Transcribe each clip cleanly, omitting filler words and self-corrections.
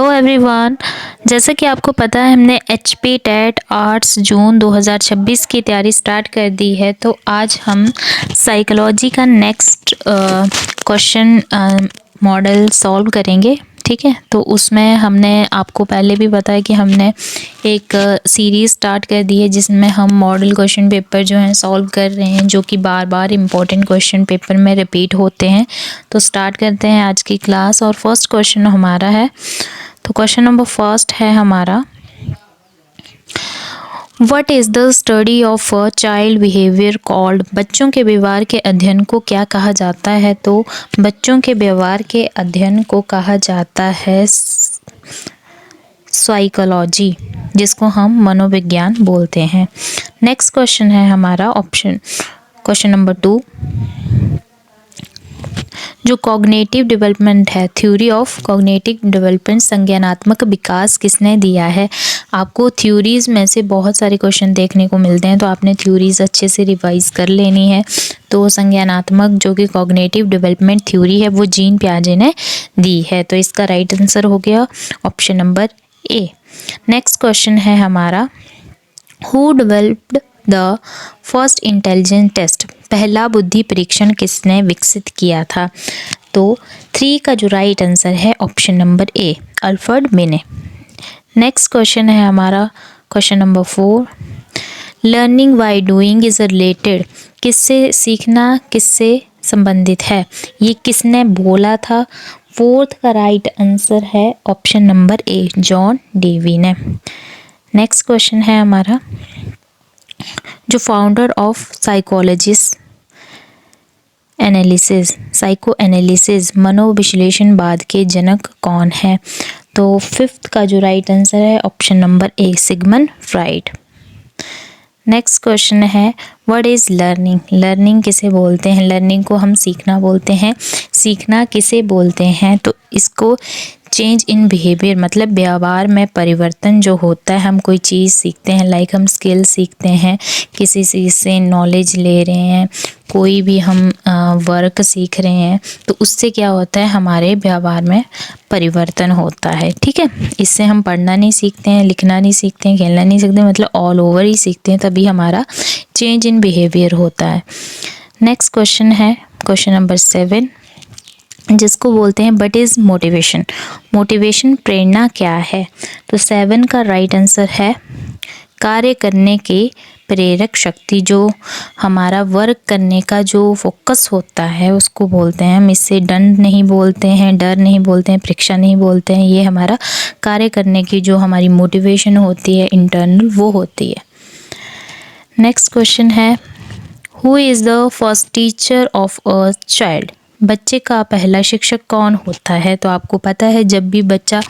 Hello everyone, जैसा कि आपको पता है हमने HP टेट आर्ट्स जून 2026 की तैयारी स्टार्ट कर दी है। तो आज हम साइकोलॉजी का नेक्स्ट क्वेश्चन मॉडल सॉल्व करेंगे। ठीक है, तो उसमें हमने आपको पहले भी बताया कि हमने एक सीरीज़ स्टार्ट कर दी है जिसमें हम मॉडल क्वेश्चन पेपर जो हैं सॉल्व कर रहे हैं, जो कि बार बार इम्पोर्टेंट क्वेश्चन पेपर में रिपीट होते हैं। तो स्टार्ट करते हैं आज की क्लास। और फर्स्ट क्वेश्चन हमारा है, तो क्वेश्चन नंबर फर्स्ट है हमारा, what is the study of a child behaviour called. बच्चों के व्यवहार के अध्ययन को क्या कहा जाता है? तो बच्चों के व्यवहार के अध्ययन को कहा जाता है साइकोलॉजी, जिसको हम मनोविज्ञान बोलते हैं। नेक्स्ट क्वेश्चन है हमारा क्वेश्चन नंबर 2, जो कॉग्निटिव डेवलपमेंट है, थ्योरी ऑफ कॉग्निटिव डेवलपमेंट, संज्ञानात्मक विकास किसने दिया है? आपको थ्योरीज में से बहुत सारे क्वेश्चन देखने को मिलते हैं, तो आपने थ्योरीज अच्छे से रिवाइज कर लेनी है। तो संज्ञानात्मक जो कि कॉग्निटिव डेवलपमेंट थ्योरी है वो जीन पियाजे ने दी है। तो इसका राइट आंसर हो गया option number A. Next question है हमारा, who developed the first intelligence test. पहला बुद्धि परीक्षण किसने विकसित किया था? तो 3 का जो राइट आंसर है ऑप्शन नंबर ए, अल्फ्रेड बिने। नेक्स्ट क्वेश्चन है हमारा question number 4, learning by doing is related. किससे सीखना किससे संबंधित है? ये किसने बोला था? 4th का राइट आंसर है option number A, John Dewey ने। नेक्स्ट क्वेश्चन है हमारा, जो founder of psychologist analysis, psycho analysis, मनोविश्लेषणवाद के जनक कौन है? तो 5th का जो राइट आंसर है option number A, Sigmund Freud. Next question है, व्हाट इज़ लर्निंग। लर्निंग किसे बोलते हैं? लर्निंग को हम सीखना बोलते हैं। सीखना किसे बोलते हैं? तो इसको चेंज इन बिहेवियर, मतलब व्यवहार में परिवर्तन जो होता है। हम कोई चीज़ सीखते हैं, लाइक हम स्किल सीखते हैं, किसी चीज़ से नॉलेज ले रहे हैं, कोई भी हम वर्क सीख रहे हैं, तो उससे क्या होता है, हमारे व्यवहार में परिवर्तन होता है। ठीक है, इससे हम पढ़ना नहीं सीखते हैं, लिखना नहीं सीखते हैं, खेलना नहीं सीखते, मतलब ऑल ओवर ही सीखते हैं, तभी हमारा चेंज इन बिहेवियर होता है। नेक्स्ट क्वेश्चन है क्वेश्चन नंबर 7, जिसको बोलते हैं व्हाट इज़ मोटिवेशन। मोटिवेशन प्रेरणा क्या है? तो 7 का राइट आंसर है कार्य करने के प्रेरक शक्ति, जो हमारा वर्क करने का जो फोकस होता है उसको बोलते हैं हम। इससे दंड नहीं बोलते हैं, डर नहीं बोलते हैं, परीक्षा नहीं बोलते हैं। ये हमारा कार्य करने की जो हमारी मोटिवेशन होती है इंटरनल, वो होती है। नेक्स्ट क्वेश्चन है, who is the first teacher of a child. बच्चे का पहला शिक्षक कौन होता है? तो आपको पता है जब भी बच्चा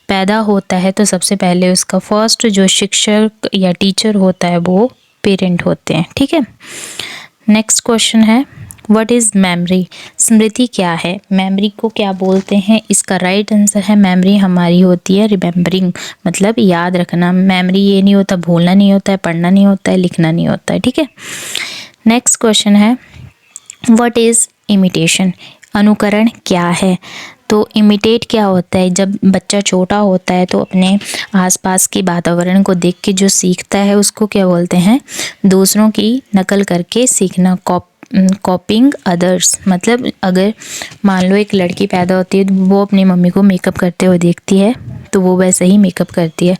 पैदा होता है तो सबसे पहले उसका फर्स्ट जो शिक्षक या टीचर होता है वो पेरेंट होते हैं। ठीक है, नेक्स्ट क्वेश्चन है, व्हाट इज़ मेमोरी। स्मृति क्या है? मेमोरी को क्या बोलते हैं? इसका राइट आंसर है, मेमोरी हमारी होती है रिमेम्बरिंग, मतलब याद रखना। मेमोरी ये नहीं होता, भूलना नहीं होता है, पढ़ना नहीं होता है, लिखना नहीं होता है। ठीक है, नेक्स्ट क्वेश्चन है, व्हाट इज़ इमिटेशन। अनुकरण क्या है? तो इमिटेट क्या होता है, जब बच्चा छोटा होता है तो अपने आसपास के वातावरण को देख के जो सीखता है उसको क्या बोलते हैं? दूसरों की नकल करके सीखना, कॉपिंग अदर्स। मतलब अगर मान लो एक लड़की पैदा होती है तो वो अपनी मम्मी को मेकअप करते हुए देखती है तो वो वैसे ही मेकअप करती है।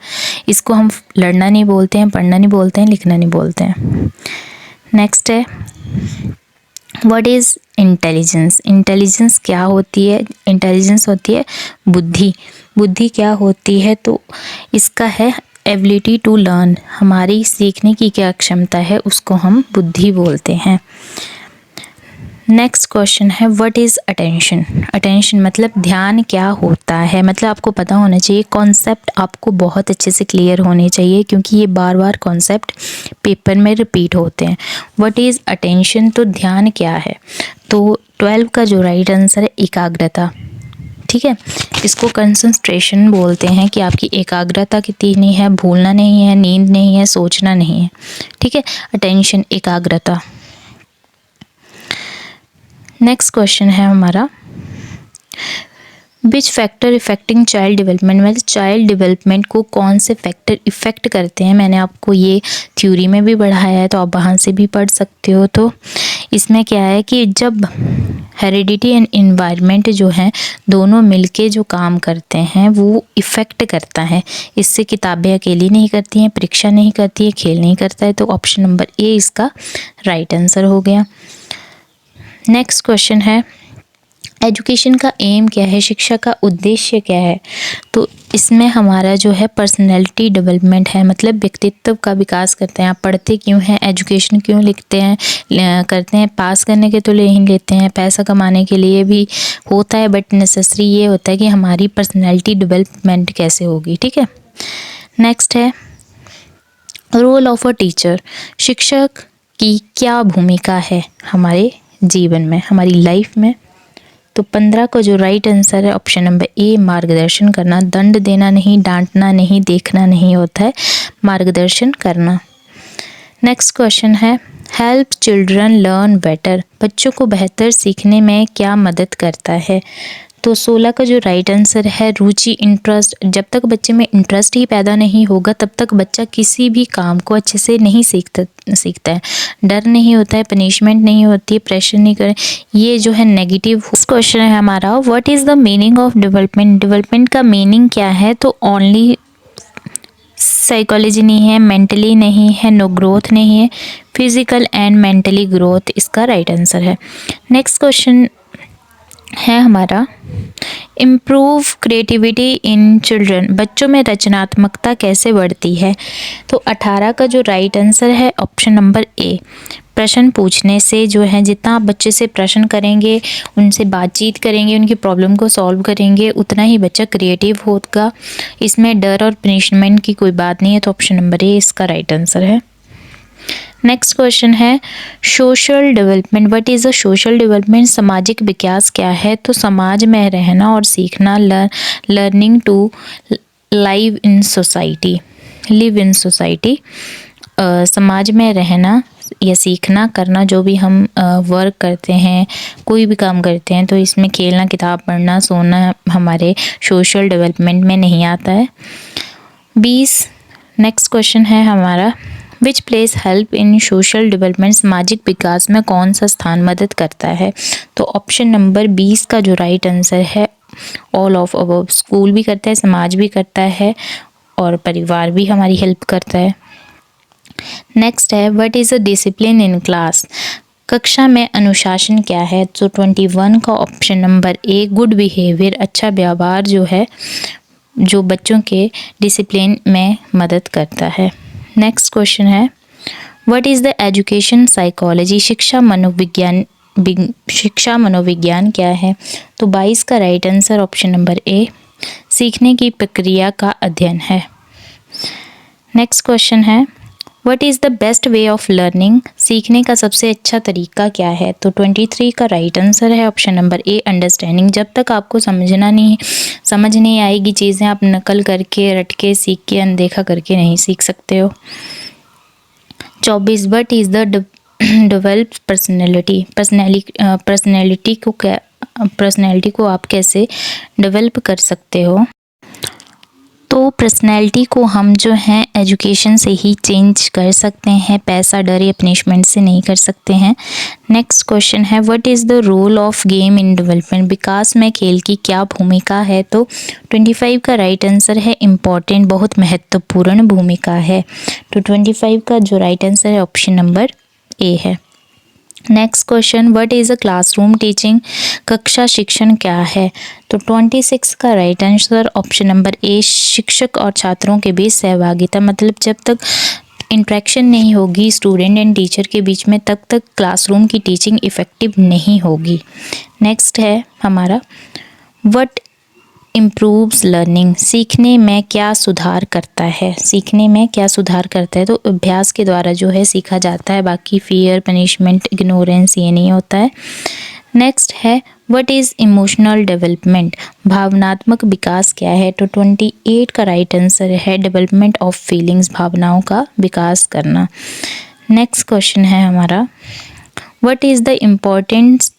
इसको हम लड़ना नहीं बोलते हैं, पढ़ना नहीं बोलते हैं, लिखना नहीं बोलते हैं। नेक्स्ट है, व्हाट इज़ इंटेलिजेंस। इंटेलिजेंस क्या होती है? इंटेलिजेंस होती है बुद्धि। बुद्धि क्या होती है? तो इसका है एबिलिटी टू लर्न, हमारी सीखने की क्या क्षमता है उसको हम बुद्धि बोलते हैं। नेक्स्ट क्वेश्चन है, व्हाट इज़ अटेंशन। अटेंशन मतलब ध्यान क्या होता है? मतलब आपको पता होना चाहिए, कॉन्सेप्ट आपको बहुत अच्छे से क्लियर होने चाहिए क्योंकि ये बार बार कॉन्सेप्ट पेपर में रिपीट होते हैं। व्हाट इज़ अटेंशन, तो ध्यान क्या है? तो 12 का जो राइट आंसर है एकाग्रता। ठीक है, इसको कंसंट्रेशन बोलते हैं कि आपकी एकाग्रता कितनी है, भूलना नहीं है, नींद नहीं है, सोचना नहीं है। ठीक है, अटेंशन, एकाग्रता। नेक्स्ट क्वेश्चन है हमारा, which factor affecting child development, मतलब चाइल्ड डेवलपमेंट को कौन से फैक्टर इफ़ेक्ट करते हैं। मैंने आपको ये थ्योरी में भी पढ़ाया है, तो आप वहाँ से भी पढ़ सकते हो। तो इसमें क्या है कि जब हेरिडिटी एंड इन्वायरमेंट जो हैं दोनों मिलके जो काम करते हैं वो इफ़ेक्ट करता है। इससे किताबें अकेली नहीं करती हैं, परीक्षा नहीं करती है, खेल नहीं करता है। तो ऑप्शन नंबर ए इसका राइट आंसर हो गया। नेक्स्ट क्वेश्चन है, एजुकेशन का एम क्या है, शिक्षा का उद्देश्य क्या है। तो इसमें हमारा जो है पर्सनैलिटी डेवलपमेंट है, मतलब व्यक्तित्व का विकास करते हैं। आप पढ़ते क्यों हैं, एजुकेशन क्यों लिखते हैं, करते हैं, पास करने के तो नहीं लेते हैं, पैसा कमाने के लिए भी होता है, बट नेसेसरी ये होता है कि हमारी पर्सनैलिटी डेवलपमेंट कैसे होगी। ठीक है। नेक्स्ट है रोल ऑफ अ टीचर, शिक्षक की क्या भूमिका है हमारे जीवन में, हमारी लाइफ में। तो 15 का जो राइट आंसर है ऑप्शन नंबर ए, मार्गदर्शन करना। दंड देना नहीं, डांटना नहीं, देखना नहीं होता है, मार्गदर्शन करना। नेक्स्ट क्वेश्चन है, हेल्प चिल्ड्रन लर्न बेटर, बच्चों को बेहतर सीखने में क्या मदद करता है। तो 16 का जो राइट आंसर है रुचि, इंटरेस्ट। जब तक बच्चे में इंटरेस्ट ही पैदा नहीं होगा तब तक बच्चा किसी भी काम को अच्छे से नहीं सीखता है। डर नहीं होता है, पनिशमेंट नहीं होती है, प्रेशर नहीं करे, ये जो है नेगेटिव। क्वेश्चन है हमारा, what is the meaning of development, development का मीनिंग क्या है। तो ओनली साइकोलॉजी नहीं है, मेंटली नहीं है, नो ग्रोथ नहीं है, फिजिकल एंड मेंटली ग्रोथ इसका राइट आंसर है। नेक्स्ट क्वेश्चन है हमारा, इम्प्रूव क्रिएटिविटी इन चिल्ड्रन, बच्चों में रचनात्मकता कैसे बढ़ती है। तो 18 का जो राइट आंसर है ऑप्शन नंबर ए, प्रश्न पूछने से जो है, जितना आप बच्चे से प्रश्न करेंगे, उनसे बातचीत करेंगे, उनकी प्रॉब्लम को सॉल्व करेंगे, उतना ही बच्चा क्रिएटिव होगा। इसमें डर और पनिशमेंट की कोई बात नहीं है। तो ऑप्शन नंबर ए इसका राइट आंसर है। नेक्स्ट क्वेश्चन है, social development, what is a social development, सामाजिक विकास क्या है। तो समाज में रहना और सीखना, learning to live in society, live in society, समाज में रहना या सीखना करना, जो भी हम वर्क करते हैं, कोई भी काम करते हैं, तो इसमें खेलना, किताब पढ़ना, सोना हमारे सोशल डेवलपमेंट में नहीं आता है। 20 नेक्स्ट क्वेश्चन है हमारा, which place help in social development, सामाजिक विकास में कौन सा स्थान मदद करता है। तो ऑप्शन नंबर 20 का जो राइट आंसर है ऑल ऑफ अबव, स्कूल भी करता है, समाज भी करता है और परिवार भी हमारी हेल्प करता है। नेक्स्ट है, what is a discipline in class, कक्षा में अनुशासन क्या है। तो 21 का ऑप्शन नंबर ए, गुड बिहेवियर, अच्छा व्यवहार जो है, जो बच्चों के डिसिप्लिन में मदद करता है। नेक्स्ट क्वेश्चन है, what is the education psychology, शिक्षा मनोविज्ञान क्या है। तो 22 का राइट आंसर ऑप्शन नंबर ए, सीखने की प्रक्रिया का अध्ययन है। नेक्स्ट क्वेश्चन है, what is the best way of learning, सीखने का सबसे अच्छा तरीका क्या है। तो 23 का राइट आंसर है ऑप्शन नंबर ए, अंडरस्टैंडिंग। जब तक आपको समझ नहीं आएगी चीज़ें, आप नकल करके, रट के, सीख के, अनदेखा करके नहीं सीख सकते हो। 24 what is the develop personality को आप कैसे डेवलप कर सकते हो। तो पर्सनैलिटी को हम जो हैं एजुकेशन से ही चेंज कर सकते हैं, पैसा, डर या पनिशमेंट से नहीं कर सकते हैं। नेक्स्ट क्वेश्चन है, what is the role of game in development, विकास में खेल की क्या भूमिका है। तो 25 का राइट आंसर है इम्पॉर्टेंट, बहुत महत्वपूर्ण भूमिका है। तो 25 का जो राइट आंसर है ऑप्शन नंबर ए है। Next question, what is a classroom teaching, कक्षा शिक्षण क्या है। तो 26 का राइट आंसर ऑप्शन नंबर ए, शिक्षक और छात्रों के बीच सहभागिता, मतलब जब तक इंटरेक्शन नहीं होगी स्टूडेंट एंड टीचर के बीच में, तब तक क्लासरूम की टीचिंग इफ़ेक्टिव नहीं होगी। नेक्स्ट है हमारा, व्हाट इम्प्रूव्स लर्निंग, सीखने में क्या सुधार करता है, सीखने में क्या सुधार करता है। तो अभ्यास के द्वारा जो है सीखा जाता है, बाकी फियर, पनिशमेंट, इग्नोरेंस ये नहीं होता है। नेक्स्ट है, व्हाट इज़ इमोशनल डेवलपमेंट, भावनात्मक विकास क्या है। तो 28 का राइट आंसर है डेवलपमेंट ऑफ फीलिंग्स, भावनाओं का विकास करना। नेक्स्ट क्वेश्चन है हमारा, what is the importance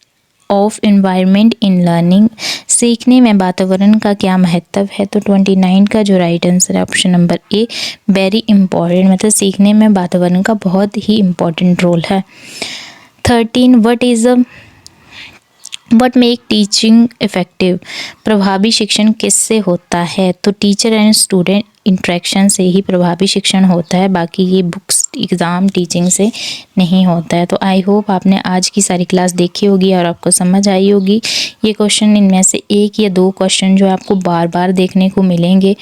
of environment in learning, सीखने में वातावरण का क्या महत्व है? तो 29 का जो राइट आंसर है ऑप्शन नंबर ए, वेरी इंपॉर्टेंट, मतलब सीखने में वातावरण का बहुत ही इम्पोर्टेंट रोल है। 13 वट मेक टीचिंग इफ़ेक्टिव, प्रभावी शिक्षण किससे होता है? तो टीचर एंड स्टूडेंट इंट्रैक्शन से ही प्रभावी शिक्षण होता है, बाकी ये बुक्स एग्ज़ाम टीचिंग से नहीं होता है। तो आई होप आपने आज की सारी क्लास देखी होगी और आपको समझ आई होगी। ये क्वेश्चन, इनमें से एक या दो क्वेश्चन जो है आपको बार बार देखने को मिलेंगे।